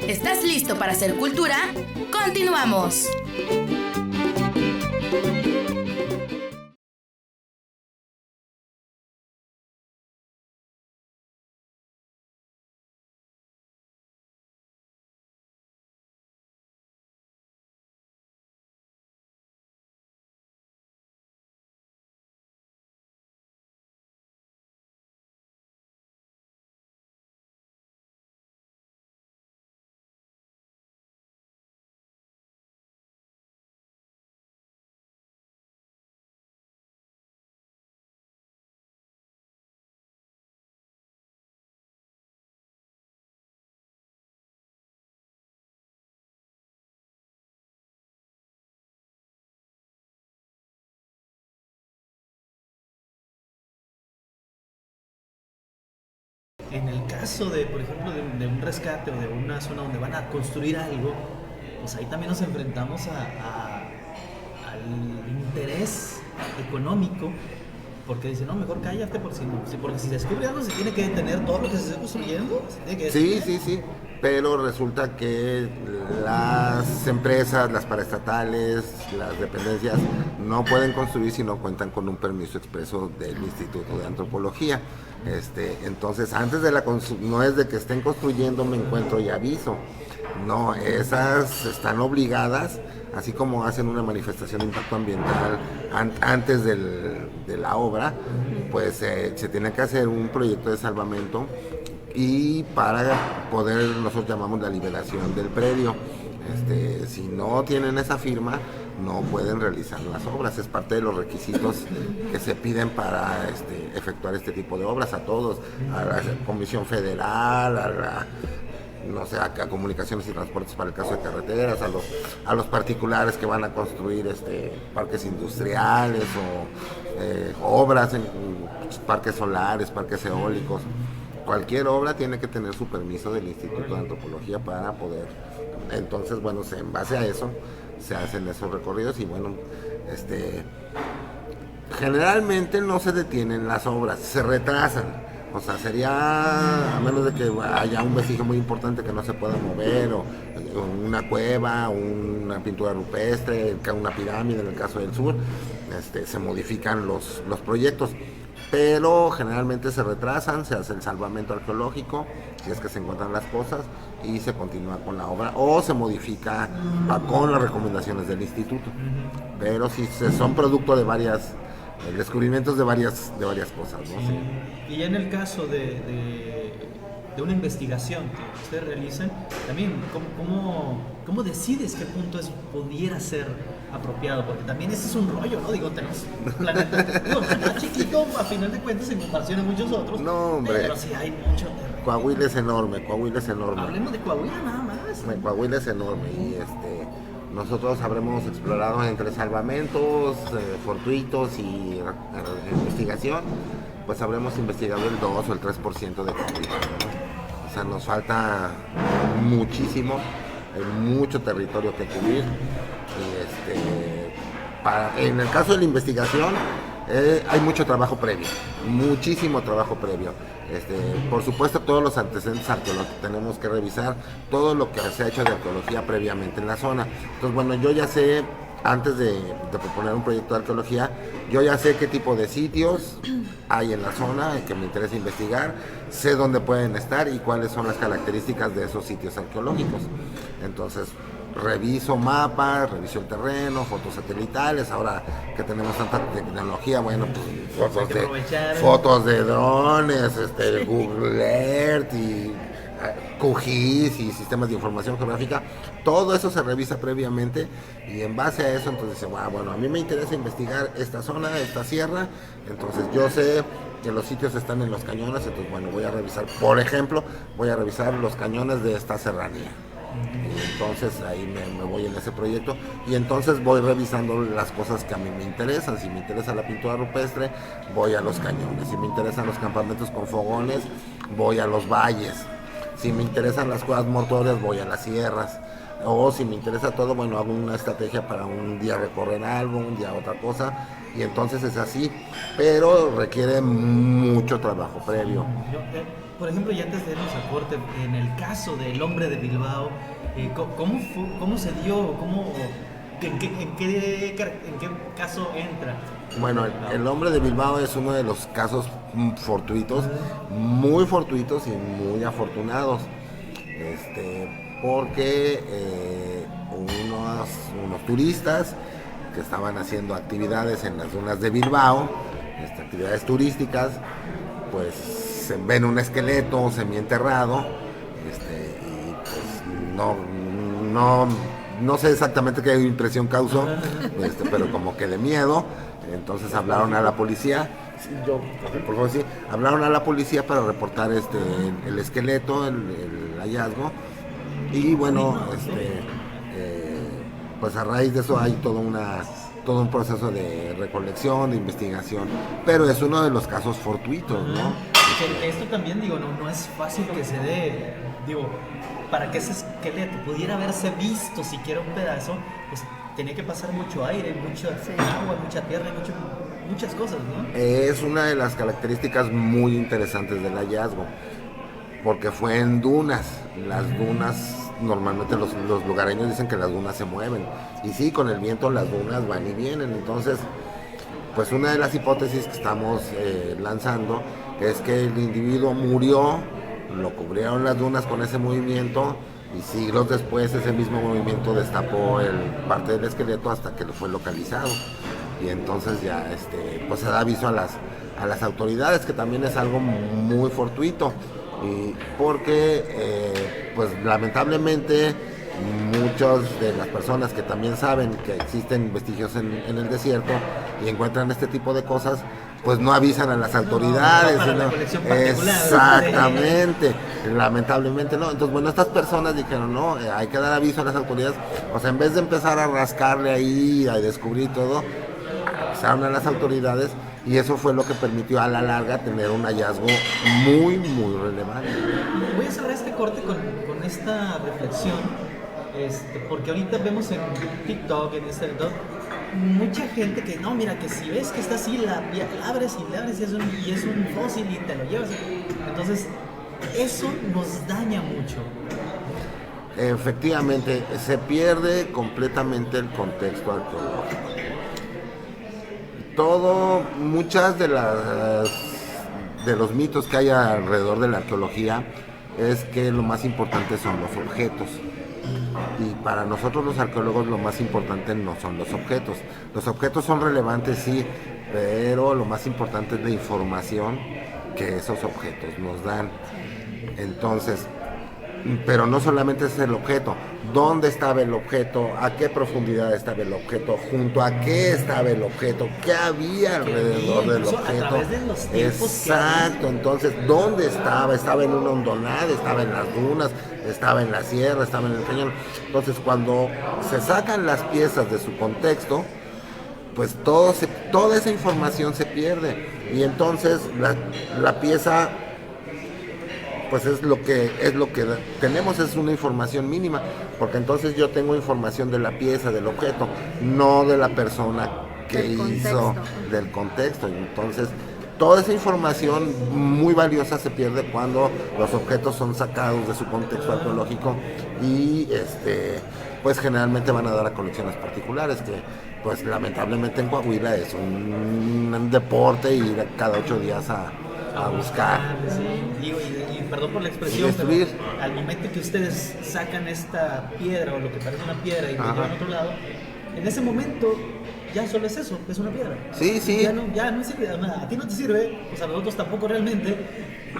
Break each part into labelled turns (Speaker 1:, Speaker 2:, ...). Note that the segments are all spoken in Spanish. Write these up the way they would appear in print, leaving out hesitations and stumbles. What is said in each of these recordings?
Speaker 1: ¿Estás listo para hacer cultura? ¡Continuamos!
Speaker 2: En el caso de, por ejemplo, de un rescate o de una zona donde van a construir algo, pues ahí también nos enfrentamos al interés económico, porque dicen, no, mejor cállate, porque si se descubre algo se tiene que detener todo lo que se está construyendo. Se tiene que
Speaker 3: Sí, sí, sí, pero resulta que las empresas, las paraestatales, las dependencias no pueden construir si no cuentan con un permiso expreso del Instituto de Antropología. Entonces, antes de no es de que estén construyendo me encuentro y aviso. No, esas están obligadas, así como hacen una manifestación de impacto ambiental antes de la obra, pues se tiene que hacer un proyecto de salvamento y para poder, nosotros llamamos la liberación del predio. Si no tienen esa firma, no pueden realizar las obras. Es parte de los requisitos que se piden para efectuar este tipo de obras a todos, a la Comisión Federal, a Comunicaciones y Transportes para el caso de carreteras, a los particulares que van a construir parques industriales o obras en parques solares, parques eólicos. Cualquier obra tiene que tener su permiso del Instituto de Antropología para poder. Entonces, bueno, en base a eso se hacen esos recorridos y bueno, generalmente no se detienen las obras, se retrasan. O sea, sería, a menos de que haya un vestigio muy importante que no se pueda mover, o una cueva, una pintura rupestre, una pirámide en el caso del sur, se modifican los proyectos. Pero generalmente se retrasan, se hace el salvamento arqueológico, si es que se encuentran las cosas, y se continúa con la obra, o se modifica con las recomendaciones del instituto. Pero sí son producto de descubrimientos de varias cosas, ¿no?
Speaker 2: Sí. Y ya en el caso de una investigación que ustedes realicen, también, ¿cómo decides qué punto pudiera ser apropiado? Porque también ese es un rollo, ¿no? Digo, tenemos un planeta chiquito, a final de cuentas, en comparación a muchos otros.
Speaker 3: No, hombre.
Speaker 2: Pero sí hay mucho terreno.
Speaker 3: Coahuila es enorme.
Speaker 2: Hablemos de Coahuila nada más.
Speaker 3: Coahuila es enorme y nosotros habremos explorado entre salvamentos fortuitos y investigación, pues habremos investigado el 2 o el 3% de Coahuila, ¿no? O sea, nos falta muchísimo, hay mucho territorio que cubrir. En el caso de la investigación, hay mucho trabajo previo, muchísimo trabajo previo. Por supuesto, todos los antecedentes arqueológicos, tenemos que revisar todo lo que se ha hecho de arqueología previamente en la zona. Entonces, bueno, yo ya sé, antes de proponer un proyecto de arqueología, yo ya sé qué tipo de sitios hay en la zona que me interesa investigar, sé dónde pueden estar y cuáles son las características de esos sitios arqueológicos. Entonces, reviso mapas, reviso el terreno, fotos satelitales, ahora que tenemos tanta tecnología, bueno, pues fotos de drones, Google Earth y QGIS y sistemas de información geográfica, todo eso se revisa previamente y en base a eso entonces dice, bueno, a mí me interesa investigar esta zona, esta sierra, entonces yo sé que los sitios están en los cañones, entonces bueno, voy a revisar, por ejemplo, los cañones de esta serranía. Y entonces ahí me voy en ese proyecto y entonces voy revisando las cosas que a mí me interesan. Si me interesa la pintura rupestre, voy a los cañones. Si me interesan los campamentos con fogones, voy a los valles. Si me interesan las cuevas mortuorias, voy a las sierras. O si me interesa todo, bueno, hago una estrategia para un día recorrer algo, un día otra cosa. Y entonces es así, pero requiere mucho trabajo previo.
Speaker 2: por ejemplo, y antes de irnos a corte, en el caso del hombre de Bilbao, ¿cómo se dio? ¿En qué caso entra?
Speaker 3: Bueno, el hombre de Bilbao es uno de los casos fortuitos, muy fortuitos y muy afortunados, porque unos turistas que estaban haciendo actividades en las dunas de Bilbao, actividades turísticas, pues se ven un esqueleto semienterrado, y pues no sé exactamente qué impresión causó, pero como que de miedo. Entonces hablaron a la policía, por favor, sí, hablaron a la policía para reportar el esqueleto, el hallazgo. Y bueno, pues a raíz de eso hay todo un proceso de recolección, de investigación, pero es uno de los casos fortuitos, ¿no?
Speaker 2: Que esto también, digo, no es fácil que se dé, digo, para que ese esqueleto pudiera haberse visto siquiera un pedazo, pues tenía que pasar mucho aire, mucha agua, mucha tierra, muchas cosas, ¿no?
Speaker 3: Es una de las características muy interesantes del hallazgo, porque fue en dunas. Las dunas, normalmente los lugareños dicen que las dunas se mueven, y sí, con el viento las dunas van y vienen. Entonces, pues una de las hipótesis que estamos lanzando es que el individuo murió, lo cubrieron las dunas con ese movimiento, y siglos después ese mismo movimiento destapó parte del esqueleto hasta que lo fue localizado. Y entonces ya pues se da aviso a las autoridades, que también es algo muy fortuito, y porque pues lamentablemente muchas de las personas que también saben que existen vestigios en el desierto y encuentran este tipo de cosas, pues no avisan a las autoridades.
Speaker 2: Para la colección particular.
Speaker 3: Exactamente, lamentablemente no. Entonces, bueno, estas personas dijeron, no, hay que dar aviso a las autoridades. O sea, en vez de empezar a rascarle ahí, a descubrir todo, avisaron a las autoridades, y eso fue lo que permitió a la larga tener un hallazgo muy, muy relevante.
Speaker 2: Voy a cerrar este corte con esta reflexión, porque ahorita vemos en TikTok, en Instagram, mucha gente que, no, mira, que si ves que está así, la abres y es un fósil y te lo llevas. Entonces, eso nos daña mucho.
Speaker 3: Efectivamente, se pierde completamente el contexto arqueológico. Muchas de los mitos que hay alrededor de la arqueología es que lo más importante son los objetos. Y para nosotros los arqueólogos lo más importante no son los objetos. Los objetos son relevantes, sí, pero lo más importante es la información que esos objetos nos dan. Entonces, pero no solamente es el objeto. ¿Dónde estaba el objeto? ¿A qué profundidad estaba el objeto? ¿Junto a qué estaba el objeto? ¿Qué había alrededor del objeto?
Speaker 2: A través de los tiempos.
Speaker 3: Exacto. Entonces, ¿dónde estaba? ¿Estaba en una hondonada? ¿Estaba en las dunas? ¿Estaba en la sierra? ¿Estaba en el cañón? Entonces, cuando se sacan las piezas de su contexto, pues toda esa información se pierde. Y entonces la pieza, pues es lo que tenemos, es una información mínima, porque entonces yo tengo información de la pieza, del objeto, no de la persona que hizo, del contexto. Entonces toda esa información muy valiosa se pierde cuando los objetos son sacados de su contexto arqueológico, y pues generalmente van a dar a colecciones particulares, que pues lamentablemente en Coahuila es un deporte ir cada 8 días a buscar.
Speaker 2: Sí. Y perdón por la expresión, pero al momento que ustedes sacan esta piedra o lo que parece una piedra y lo llevan a otro lado, en ese momento ya solo es eso, es una piedra.
Speaker 3: Sí, sí.
Speaker 2: Ya no sirve de nada. A ti no te sirve, pues a nosotros tampoco realmente.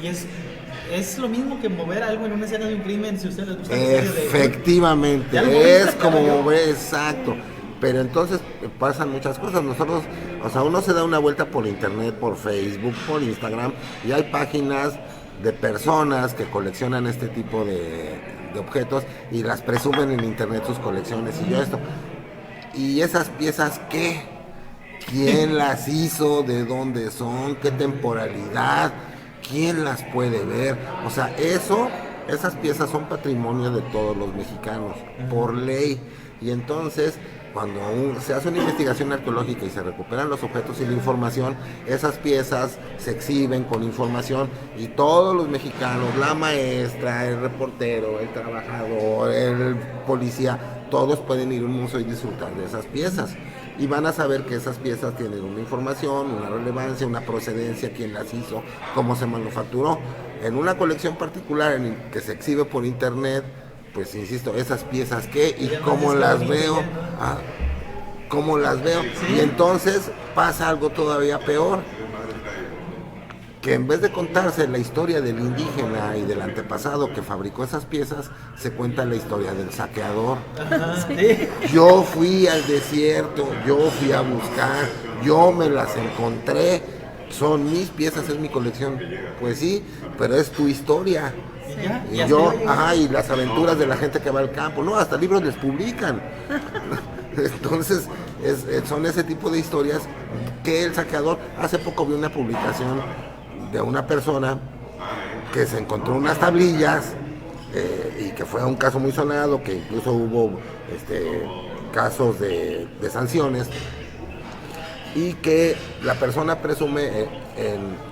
Speaker 2: Y es lo mismo que mover algo en una escena de un crimen, si ustedes les gusta.
Speaker 3: Efectivamente, es como mover, exacto. Pero entonces pasan muchas cosas. Nosotros, o sea, uno se da una vuelta por internet, por Facebook, por Instagram, y hay páginas de personas que coleccionan este tipo de objetos y las presumen en internet, sus colecciones y yo esto. ¿Y esas piezas qué? ¿Quién las hizo? ¿De dónde son? ¿Qué temporalidad? ¿Quién las puede ver? O sea, esas piezas son patrimonio de todos los mexicanos, por ley. Y entonces, cuando se hace una investigación arqueológica y se recuperan los objetos y la información, esas piezas se exhiben con información y todos los mexicanos, la maestra, el reportero, el trabajador, el policía, todos pueden ir a un museo y disfrutar de esas piezas. Y van a saber que esas piezas tienen una información, una relevancia, una procedencia, quién las hizo, cómo se manufacturó. En una colección particular que se exhibe por internet, pues insisto, esas piezas qué y cómo las veo, cómo las veo. Y entonces pasa algo todavía peor, que en vez de contarse la historia del indígena y del antepasado que fabricó esas piezas, se cuenta la historia del saqueador.
Speaker 2: Sí.
Speaker 3: Yo fui al desierto, yo fui a buscar, yo me las encontré, son mis piezas, es mi colección. Pues sí, pero es tu historia.
Speaker 2: ¿Ya?
Speaker 3: Y yo, y las aventuras de la gente que va al campo, no, hasta libros les publican. Entonces, son ese tipo de historias que el saqueador, hace poco vi una publicación de una persona que se encontró unas tablillas y que fue un caso muy sonado, que incluso hubo casos de sanciones, y que la persona presume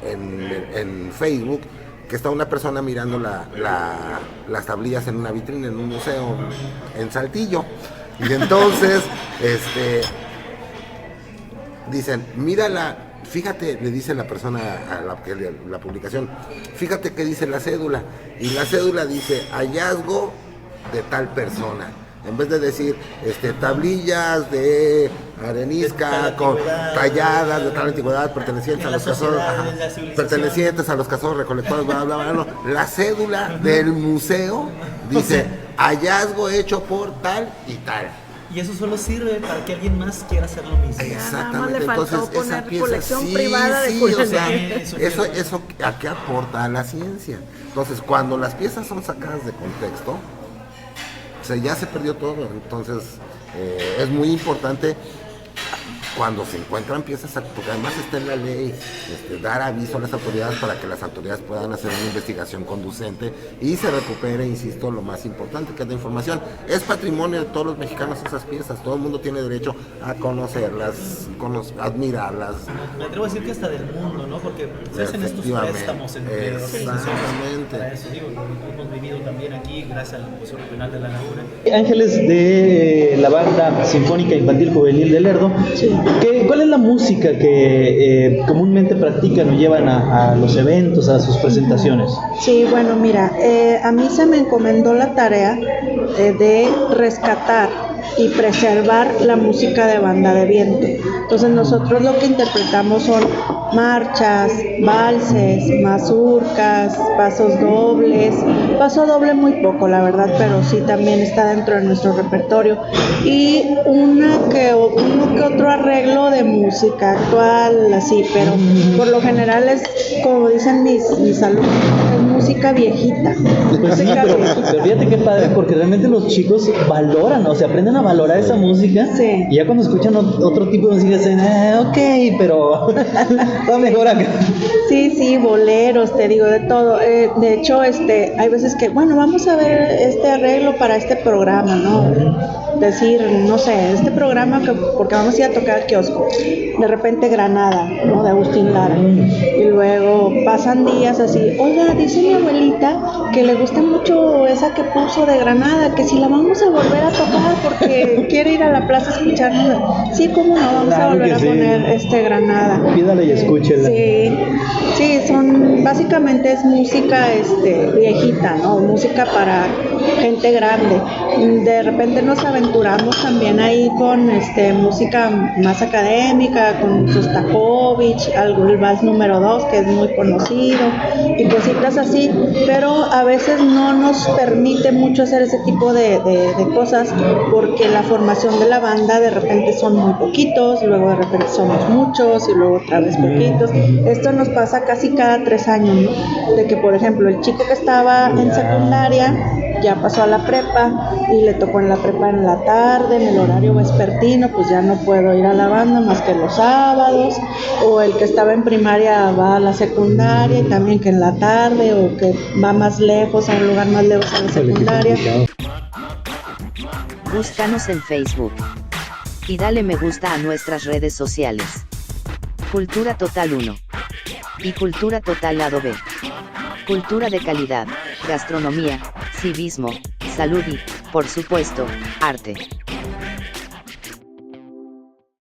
Speaker 3: en Facebook que está una persona mirando las tablillas en una vitrina en un museo en Saltillo, y entonces dicen, mírala, fíjate, le dice la persona a la publicación, fíjate qué dice la cédula, y la cédula dice hallazgo de tal persona, en vez de decir tablillas de arenisca talladas de tal antigüedad pertenecientes a los cazadores recolectores, bla bla bla, no. La cédula del museo dice hallazgo hecho por tal y tal.
Speaker 2: Y eso solo sirve para que alguien más quiera hacer lo mismo.
Speaker 3: Exactamente.
Speaker 4: Entonces esa pieza, colección privada de
Speaker 3: o sea, eso ¿a qué aporta a la ciencia? Entonces, cuando las piezas son sacadas de contexto, ya se perdió todo. Entonces, es muy importante cuando se encuentran piezas, porque además está en la ley, dar aviso a las autoridades para que las autoridades puedan hacer una investigación conducente y se recupere, insisto, lo más importante, que es la información. Es patrimonio de todos los mexicanos esas piezas, todo el mundo tiene derecho a conocerlas, admirarlas.
Speaker 2: Me atrevo a decir que hasta del mundo, ¿no? Porque se hacen estos préstamos entre organizaciones para eso. Digo, lo hemos vivido también aquí gracias al Museo Regional de La Laguna.
Speaker 5: Ángeles de la Banda Sinfónica Infantil Juvenil de Lerdo. Sí. ¿Cuál es la música que comúnmente practican o llevan a los eventos, a sus presentaciones?
Speaker 4: Sí, bueno, mira, a mí se me encomendó la tarea de rescatar y preservar la música de banda de viento. Entonces nosotros lo que interpretamos son marchas, valses, mazurcas, pasos dobles. Paso doble muy poco, la verdad, pero sí también está dentro de nuestro repertorio. Y uno que otro arreglo de música actual, así, pero por lo general es, como dicen mis alumnos, es música viejita.
Speaker 5: Pues sí, pero fíjate qué padre, porque realmente los chicos valoran, o sea, aprenden a valorar esa música. Sí. Y ya cuando escuchan otro tipo de música dicen, ok, pero va mejor acá.
Speaker 4: Sí, boleros, te digo, de todo. De hecho, hay veces que, bueno, vamos a ver este arreglo para este programa, ¿no? Decir, no sé, este programa porque vamos a ir a tocar al kiosco. De repente Granada, ¿no? De Agustín Lara. Y luego pasan días así, oiga, dice mi abuelita que le gusta mucho esa que puso de Granada, que si la vamos a volver a tocar porque quiere ir a la plaza a escucharnos. Sí, cómo no, vamos a volver a poner Granada.
Speaker 5: Pídale y escúchela.
Speaker 4: Sí, básicamente es música viejita, ¿no? Música para gente grande. De repente nos aventuramos también ahí con música más académica, con Sostakovich, el vals número 2, que es muy conocido, y cositas así, pero a veces no nos permite mucho hacer ese tipo de cosas, porque la formación de la banda de repente son muy poquitos, luego de repente somos muchos, y luego otra vez poquitos. Esto nos pasa casi cada 3 años, ¿no? De que, por ejemplo, el chico que estaba en secundaria ya pasó a la prepa y le tocó en la prepa en la tarde, en el horario vespertino, pues ya no puedo ir a la banda más que los sábados, o el que estaba en primaria va a la secundaria y también que en la tarde, o que va más lejos, a un lugar más lejos a la secundaria.
Speaker 6: Búscanos en Facebook. Y dale me gusta a nuestras redes sociales. Cultura Total 1. Y Cultura Total Lado B. Cultura de calidad, gastronomía, civismo, salud y, por supuesto, arte.